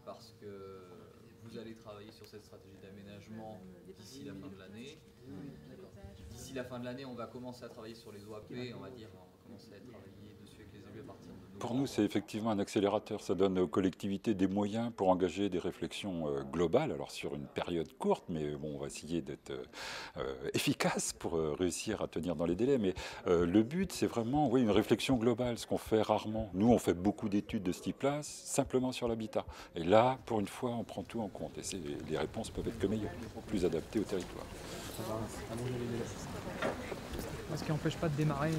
parce que vous allez travailler sur cette stratégie d'aménagement d'ici la fin de l'année. D'ici la fin de l'année, on va commencer à travailler sur les OAP, on va commencer à travailler dessus avec les élus à partir de novembre. Pour nous, c'est effectivement un accélérateur. Ça donne aux collectivités des moyens pour engager des réflexions globales, alors sur une période courte, mais bon, on va essayer d'être efficace pour réussir à tenir dans les délais. Mais le but, c'est vraiment une réflexion globale, ce qu'on fait rarement. Nous, on fait beaucoup d'études de ce type-là, simplement sur l'habitat. Et là, pour une fois, on prend tout en compte. Et les réponses peuvent être que meilleures, plus adaptées au territoire. Ce qui n'empêche pas de démarrer.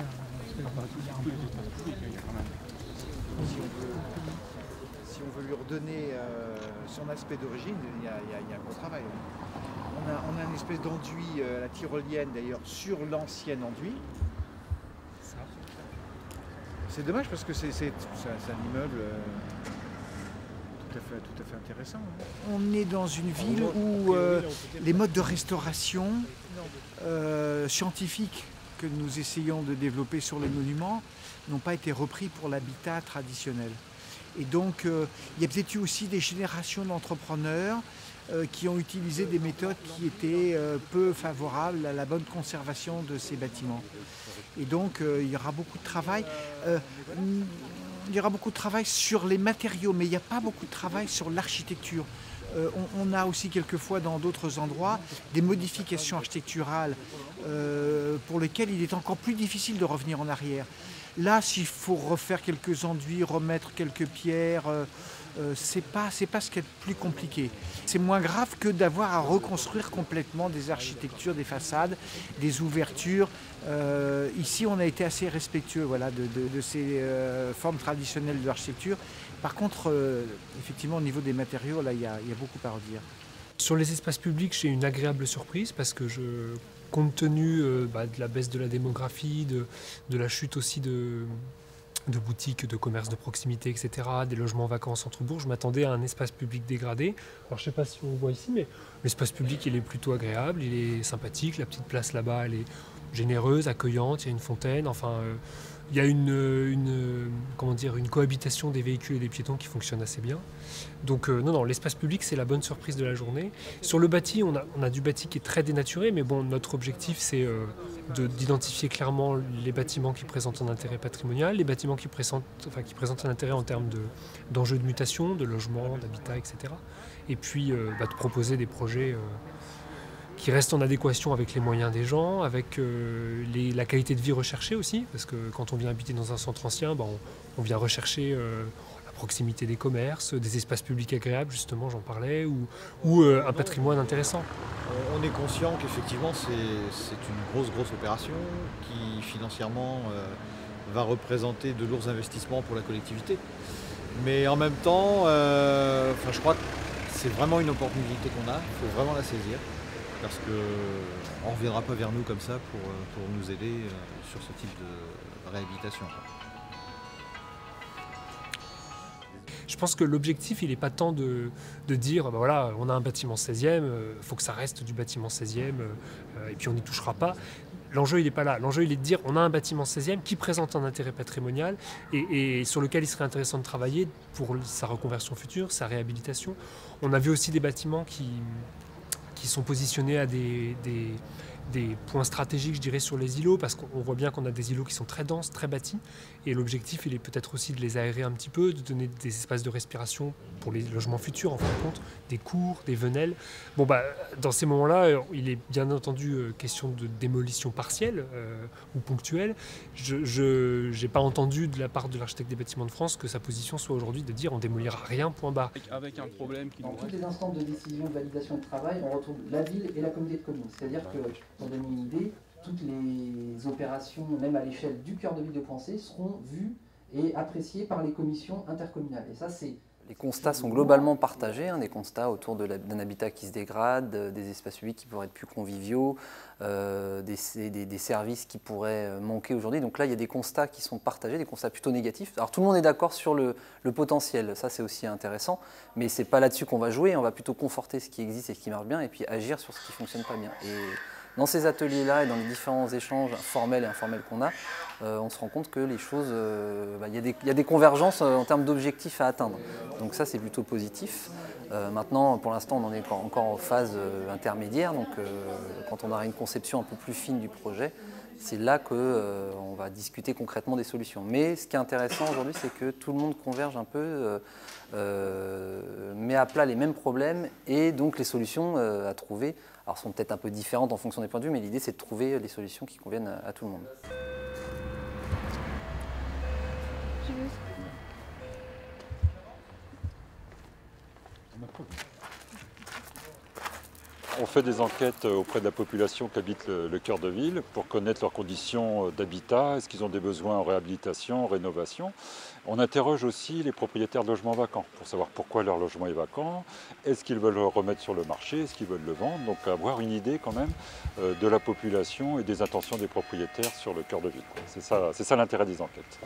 Si on veut lui redonner son aspect d'origine, il y a un gros travail. On a une espèce d'enduit, la tyrolienne d'ailleurs, sur l'ancien enduit. C'est dommage parce que c'est un immeuble tout à fait intéressant. On est dans une ville où les modes de restauration scientifiques que nous essayons de développer sur les monuments n'ont pas été repris pour l'habitat traditionnel. Et donc, il y a peut-être eu aussi des générations d'entrepreneurs qui ont utilisé des méthodes qui étaient peu favorables à la bonne conservation de ces bâtiments. Et donc, il y aura beaucoup de travail. Il y aura beaucoup de travail sur les matériaux, mais il n'y a pas beaucoup de travail sur l'architecture. On a aussi quelquefois dans d'autres endroits des modifications architecturales pour lesquelles il est encore plus difficile de revenir en arrière. Là, s'il faut refaire quelques enduits, remettre quelques pierres, c'est pas ce qui est le plus compliqué. C'est moins grave que d'avoir à reconstruire complètement des architectures, des façades, des ouvertures. Ici, on a été assez respectueux de ces formes traditionnelles de l'architecture. Par contre, effectivement, au niveau des matériaux, là, il y a beaucoup à redire. Sur les espaces publics, j'ai une agréable surprise parce que compte tenu de la baisse de la démographie, de la chute aussi de boutiques, de commerces de proximité, etc., des logements vacants en centre-bourg, je m'attendais à un espace public dégradé. Alors je ne sais pas si on voit ici, mais l'espace public il est plutôt agréable, il est sympathique, la petite place là-bas elle est généreuse, accueillante, il y a une fontaine, enfin il y a une cohabitation des véhicules et des piétons qui fonctionne assez bien. Donc non, l'espace public c'est la bonne surprise de la journée. Sur le bâti, on a du bâti qui est très dénaturé, mais bon, notre objectif c'est d'identifier clairement les bâtiments qui présentent un intérêt patrimonial, les bâtiments qui présentent un intérêt en termes d'enjeux de mutation, de logement, d'habitat, etc. Et puis de proposer des projets qui restent en adéquation avec les moyens des gens, avec la qualité de vie recherchée aussi, parce que quand on vient habiter dans un centre ancien, on vient rechercher la proximité des commerces, des espaces publics agréables, justement, j'en parlais, ou un patrimoine intéressant. On est conscient qu'effectivement c'est une grosse opération qui financièrement va représenter de lourds investissements pour la collectivité. Mais en même temps, je crois que c'est vraiment une opportunité qu'on a, il faut vraiment la saisir. Parce qu'on ne reviendra pas vers nous comme ça pour nous aider sur ce type de réhabilitation. Je pense que l'objectif, il n'est pas tant de dire, voilà, on a un bâtiment 16e, il faut que ça reste du bâtiment 16e, et puis on n'y touchera pas. L'enjeu, il n'est pas là. L'enjeu, il est de dire, on a un bâtiment 16e qui présente un intérêt patrimonial et sur lequel il serait intéressant de travailler pour sa reconversion future, sa réhabilitation. On a vu aussi des bâtiments qui sont positionnés à des points stratégiques, je dirais, sur les îlots, parce qu'on voit bien qu'on a des îlots qui sont très denses, très bâtis, et l'objectif, il est peut-être aussi de les aérer un petit peu, de donner des espaces de respiration pour les logements futurs, en fin de compte, des cours, des venelles. Bon, dans ces moments-là, il est bien entendu question de démolition partielle ou ponctuelle. Je n'ai pas entendu de la part de l'architecte des bâtiments de France que sa position soit aujourd'hui de dire on démolira rien, point barre. Avec un problème qui dans toutes les instances de décision, de validation de travail, on retrouve la ville et la communauté de communes. C'est-à-dire que, pour donner une idée, toutes les opérations, même à l'échelle du cœur de ville de Pensée, seront vues et appréciées par les commissions intercommunales. Et ça, c'est... Les constats sont globalement partagés, des constats autour d'un habitat qui se dégrade, des espaces publics qui pourraient être plus conviviaux, des services qui pourraient manquer aujourd'hui. Donc là, il y a des constats qui sont partagés, des constats plutôt négatifs. Alors tout le monde est d'accord sur le potentiel, ça c'est aussi intéressant, mais c'est pas là-dessus qu'on va jouer, on va plutôt conforter ce qui existe et ce qui marche bien, et puis agir sur ce qui ne fonctionne pas bien. Et dans ces ateliers-là et dans les différents échanges formels et informels qu'on a, on se rend compte que les choses, il y a des convergences en termes d'objectifs à atteindre. Donc ça, c'est plutôt positif. Maintenant, pour l'instant, on en est encore en phase intermédiaire. Donc quand on aura une conception un peu plus fine du projet, c'est là qu'on va discuter concrètement des solutions. Mais ce qui est intéressant aujourd'hui, c'est que tout le monde converge un peu, met à plat les mêmes problèmes et donc les solutions à trouver alors, sont peut-être un peu différentes en fonction des points de vue, mais l'idée c'est de trouver les solutions qui conviennent à tout le monde. On fait des enquêtes auprès de la population qui habite le cœur de ville pour connaître leurs conditions d'habitat, est-ce qu'ils ont des besoins en réhabilitation, en rénovation. On interroge aussi les propriétaires de logements vacants pour savoir pourquoi leur logement est vacant, est-ce qu'ils veulent le remettre sur le marché, est-ce qu'ils veulent le vendre. Donc avoir une idée quand même de la population et des intentions des propriétaires sur le cœur de ville. C'est ça l'intérêt des enquêtes.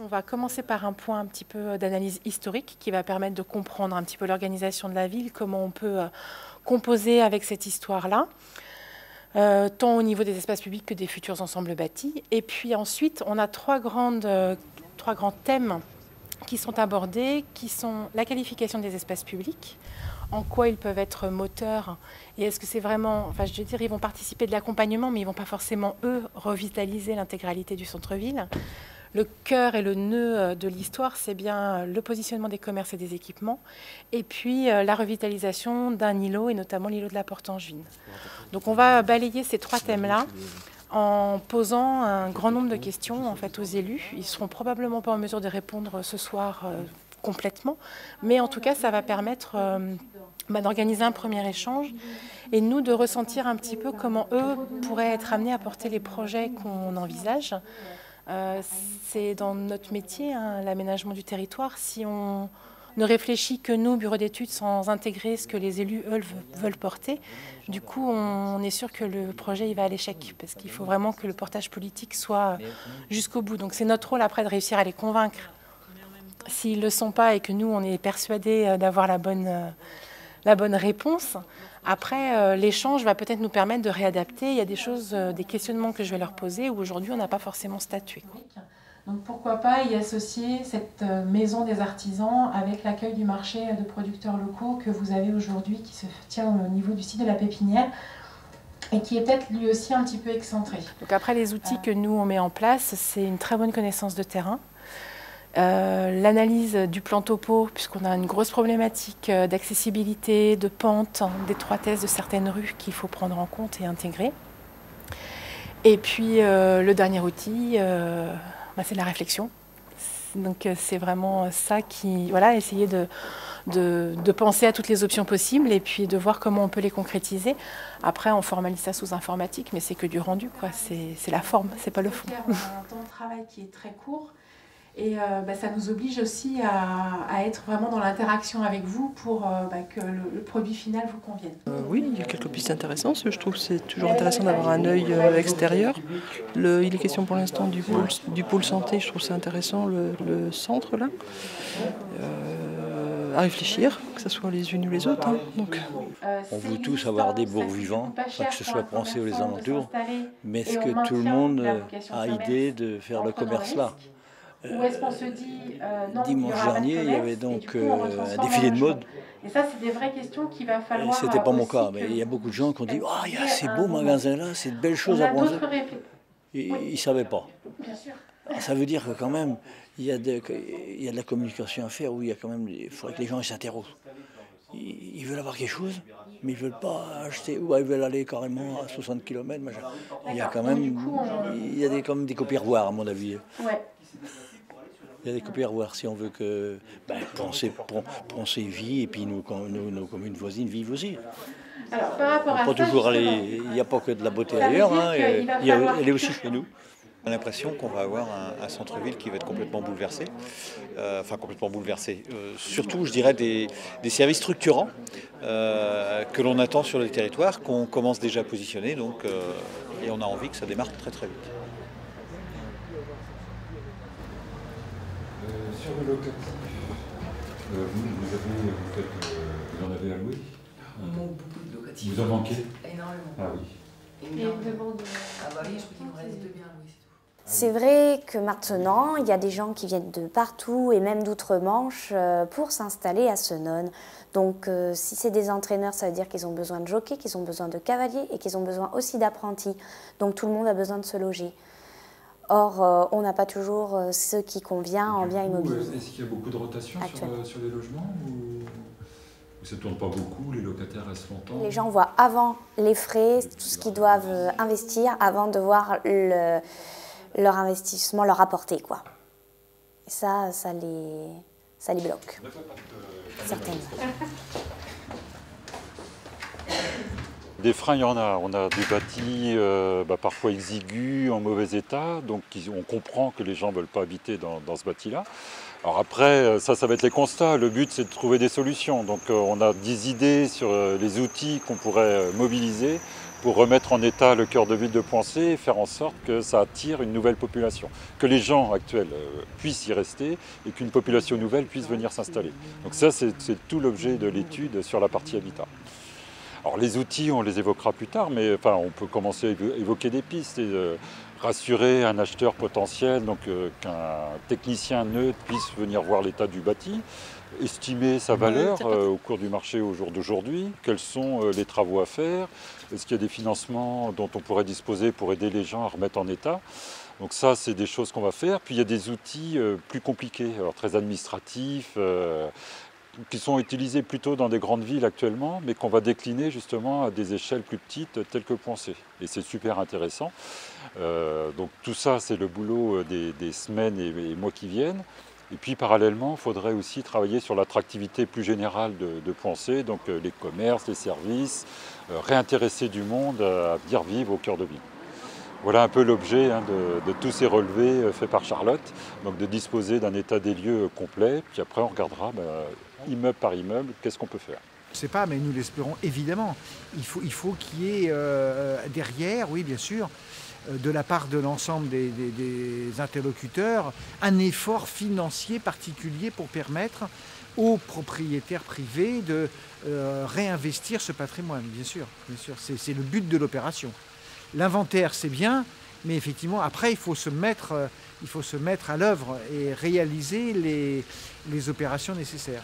On va commencer par un point un petit peu d'analyse historique qui va permettre de comprendre un petit peu l'organisation de la ville, comment on peut composer avec cette histoire-là, tant au niveau des espaces publics que des futurs ensembles bâtis. Et puis ensuite, on a trois grands thèmes qui sont abordés, qui sont la qualification des espaces publics, en quoi ils peuvent être moteurs, et est-ce que c'est vraiment, enfin je veux dire, ils vont participer de l'accompagnement, mais ils ne vont pas forcément, eux, revitaliser l'intégralité du centre-ville. Le cœur et le nœud de l'histoire, c'est bien le positionnement des commerces et des équipements, et puis la revitalisation d'un îlot, et notamment l'îlot de la Porte-Angevine. Donc on va balayer ces trois thèmes-là en posant un grand nombre de questions en fait, aux élus. Ils ne seront probablement pas en mesure de répondre ce soir complètement, mais en tout cas, ça va permettre d'organiser un premier échange et nous de ressentir un petit peu comment eux pourraient être amenés à porter les projets qu'on envisage. C'est dans notre métier, hein, l'aménagement du territoire. Si on ne réfléchit que nous, bureau d'études, sans intégrer ce que les élus, eux, veulent porter, du coup, on est sûr que le projet il va à l'échec, parce qu'il faut vraiment que le portage politique soit jusqu'au bout. Donc c'est notre rôle après de réussir à les convaincre. S'ils ne le sont pas et que nous, on est persuadés d'avoir la bonne réponse, après, l'échange va peut-être nous permettre de réadapter. Il y a des choses, des questionnements que je vais leur poser où aujourd'hui, on n'a pas forcément statué. Donc pourquoi pas y associer cette maison des artisans avec l'accueil du marché de producteurs locaux que vous avez aujourd'hui, qui se tient au niveau du site de la Pépinière et qui est peut-être lui aussi un petit peu excentré. Donc après, les outils que nous, on met en place, c'est une très bonne connaissance de terrain. L'analyse du plan topo, puisqu'on a une grosse problématique d'accessibilité, de pente, d'étroitesse de certaines rues qu'il faut prendre en compte et intégrer. Et puis le dernier outil, c'est la réflexion. Donc c'est vraiment ça qui, voilà, essayer de penser à toutes les options possibles et puis de voir comment on peut les concrétiser. Après, on formalise ça sous informatique, mais c'est que du rendu, quoi. C'est la forme, c'est pas le fond. On a un temps de travail qui est très court. Et ça nous oblige aussi à être vraiment dans l'interaction avec vous pour que le produit final vous convienne. Oui, il y a quelques pistes intéressantes. Je trouve que c'est toujours intéressant d'avoir un œil extérieur. Il est question pour l'instant du pôle santé. Je trouve c'est intéressant, le centre là. À réfléchir, que ce soit les unes ou les autres. Hein. Donc, on veut tous avoir des bourgs vivants, pas que ce soit pensé aux alentours, mais est-ce que tout le monde a idée de faire le commerce là? Ou est-ce qu'on se dit non, dimanche dernier, il y avait donc un défilé de mode. Et ça, c'est des vraies questions qu'il va falloir. C'était pas mon cas, mais il y a beaucoup de gens qui ont dit « Ah, il y a ces beaux magasins-là, c'est de belles choses à penser. » Ils ne savaient pas. Bien sûr. Alors, ça veut dire que quand même, il y a de la communication à faire, où il y a quand même, il faudrait que les gens s'interrogent. Ils veulent avoir quelque chose, mais ils ne veulent pas acheter, ou ils veulent aller carrément à 60 km. Il y a quand même, il y a comme des copies-revoirs, à mon avis. Ouais. Il y a des copies à revoir si on veut que penser vie et puis nos communes voisines vivent aussi. Alors, par rapport à ça, toujours aller, il n'y a pas que de la beauté ailleurs, hein, elle est aussi chez nous. On a l'impression qu'on va avoir un centre-ville qui va être complètement bouleversé. Surtout, je dirais, des services structurants que l'on attend sur le territoire, qu'on commence déjà à positionner, donc, et on a envie que ça démarre très très vite. Sur le locatif, Vous en avez alloué? On manque beaucoup de locatifs. Vous en manquez? Énormément. Ah oui. Énormément. Ah bah oui, je crois qu'il me reste 2 biens loués, c'est tout. C'est vrai que maintenant, il y a des gens qui viennent de partout et même d'outre-Manche pour s'installer à Senones. Donc si c'est des entraîneurs, ça veut dire qu'ils ont besoin de jockeys, qu'ils ont besoin de cavaliers et qu'ils ont besoin aussi d'apprentis. Donc tout le monde a besoin de se loger. Or, on n'a pas toujours ce qui convient en bien immobilier. Est-ce qu'il y a beaucoup de rotation sur les logements ou ça ne tourne pas beaucoup, les locataires restent longtemps? Les gens voient avant les frais, tout ce qu'ils doivent investir avant de voir leur investissement leur apporter, quoi. Et ça les bloque. Certainement. Des freins, il y en a. On a des bâtis parfois exigus, en mauvais état, donc on comprend que les gens ne veulent pas habiter dans ce bâti-là. Alors après, ça va être les constats. Le but, c'est de trouver des solutions. Donc on a des idées sur les outils qu'on pourrait mobiliser pour remettre en état le cœur de ville de Poincé et faire en sorte que ça attire une nouvelle population, que les gens actuels puissent y rester et qu'une population nouvelle puisse venir s'installer. Donc ça, c'est tout l'objet de l'étude sur la partie habitat. Alors les outils, on les évoquera plus tard, mais enfin, on peut commencer à évoquer des pistes et rassurer un acheteur potentiel, donc qu'un technicien neutre puisse venir voir l'état du bâti, estimer sa valeur au cours du marché au jour d'aujourd'hui, quels sont les travaux à faire, est-ce qu'il y a des financements dont on pourrait disposer pour aider les gens à remettre en état. Donc ça, c'est des choses qu'on va faire. Puis il y a des outils plus compliqués, alors très administratifs, qui sont utilisés plutôt dans des grandes villes actuellement, mais qu'on va décliner justement à des échelles plus petites telles que Poincé. Et c'est super intéressant. Donc tout ça, c'est le boulot des semaines et mois qui viennent. Et puis parallèlement, il faudrait aussi travailler sur l'attractivité plus générale de Poincé, donc les commerces, les services, réintéresser du monde à venir vivre au cœur de ville. Voilà un peu l'objet de tous ces relevés faits par Charlotte, donc de disposer d'un état des lieux complet, puis après on regardera immeuble par immeuble, qu'est-ce qu'on peut faire. Je ne sais pas, mais nous l'espérons évidemment. Il faut qu'il y ait derrière, oui bien sûr, de la part de l'ensemble des interlocuteurs, un effort financier particulier pour permettre aux propriétaires privés de réinvestir ce patrimoine, bien sûr. C'est le but de l'opération. L'inventaire, c'est bien, mais effectivement, après, il faut se mettre à l'œuvre et réaliser les opérations nécessaires.